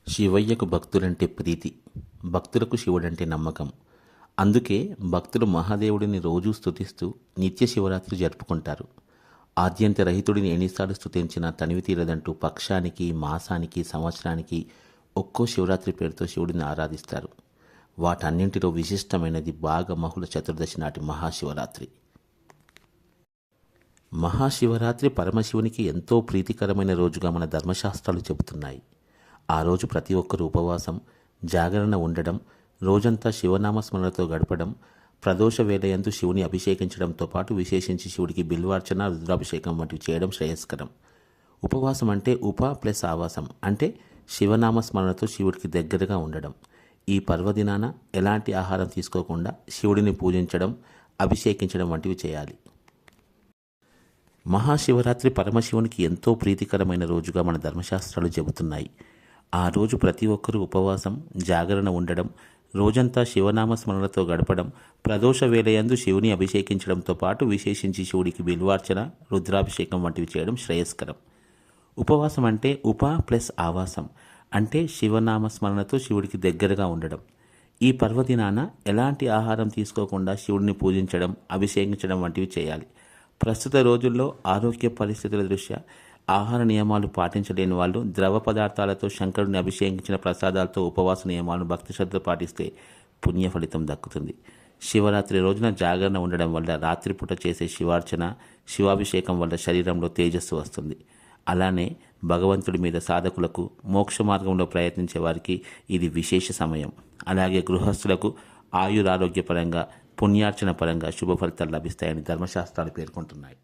శివయ్యకు భక్తులంటే ప్రీతి, భక్తులకు శివుడంటే నమ్మకం. అందుకే భక్తులు మహాదేవుడిని రోజూ స్తుతిస్తూ నిత్య శివరాత్రి జరుపుకుంటారు. ఆద్యంత రహితుడిని ఎన్నిసార్లు స్తుతించినా తనివి తీరదంటూ పక్షానికి, మాసానికి, సంవత్సరానికి ఒక్కో శివరాత్రి పేరుతో శివుడిని ఆరాధిస్తారు. వాటన్నింటిలో విశిష్టమైనది భాగమహుళ చతుర్దశి నాటి మహాశివరాత్రి. మహాశివరాత్రి పరమశివునికి ఎంతో ప్రీతికరమైన రోజుగా మన ధర్మశాస్త్రాలు చెబుతున్నాయి. ఆ రోజు ప్రతి ఒక్కరూ ఉపవాసం, జాగరణ ఉండడం, రోజంతా శివనామస్మరణతో గడపడం, ప్రదోష వేళయందు శివుని అభిషేకించడంతో పాటు విశేషించి శివుడికి బిల్వార్చన, రుద్రాభిషేకం వంటివి చేయడం శ్రేయస్కరం. ఉపవాసం అంటే ఉప ప్లస్ ఆవాసం, అంటే శివనామస్మరణతో శివుడికి దగ్గరగా ఉండడం. ఈ పర్వదినాన ఎలాంటి ఆహారం తీసుకోకుండా శివుడిని పూజించడం, అభిషేకించడం వంటివి చేయాలి. మహాశివరాత్రి పరమశివునికి ఎంతో ప్రీతికరమైన రోజుగా మన ధర్మశాస్త్రాలు చెబుతున్నాయి. ఆ రోజు ప్రతి ఒక్కరూ ఉపవాసం, జాగరణ ఉండడం, రోజంతా శివనామస్మరణతో గడపడం, ప్రదోష వేళయందు శివుని అభిషేకించడంతో పాటు విశేషించి శివుడికి బిల్వార్చన, రుద్రాభిషేకం వంటివి చేయడం శ్రేయస్కరం. ఉపవాసం అంటే ఉప ప్లస్ ఆవాసం, అంటే శివనామస్మరణతో శివుడికి దగ్గరగా ఉండడం. ఈ పర్వదినాన ఎలాంటి ఆహారం తీసుకోకుండా శివుడిని పూజించడం, అభిషేకించడం వంటివి చేయాలి. ప్రస్తుత రోజుల్లో ఆరోగ్య పరిస్థితుల దృష్ట్యా ఆహార నియమాలు పాటించలేని వాళ్ళు ద్రవ పదార్థాలతో శంకరుని అభిషేకించిన ప్రసాదాలతో ఉపవాస నియమాలను భక్తి శ్రద్ధ పాటిస్తే పుణ్య ఫలితం దక్కుతుంది. శివరాత్రి రోజున జాగరణ ఉండడం వల్ల రాత్రిపూట చేసే శివార్చన, శివాభిషేకం వల్ల శరీరంలో తేజస్సు వస్తుంది. అలానే భగవంతుడి మీద సాధకులకు, మోక్ష మార్గంలో ప్రయత్నించే వారికి ఇది విశేష సమయం. అలాగే గృహస్థులకు ఆయురారోగ్యపరంగా, పుణ్యార్చన పరంగా శుభ ఫలితాలు లభిస్తాయని ధర్మశాస్త్రాలు పేర్కొంటున్నాయి.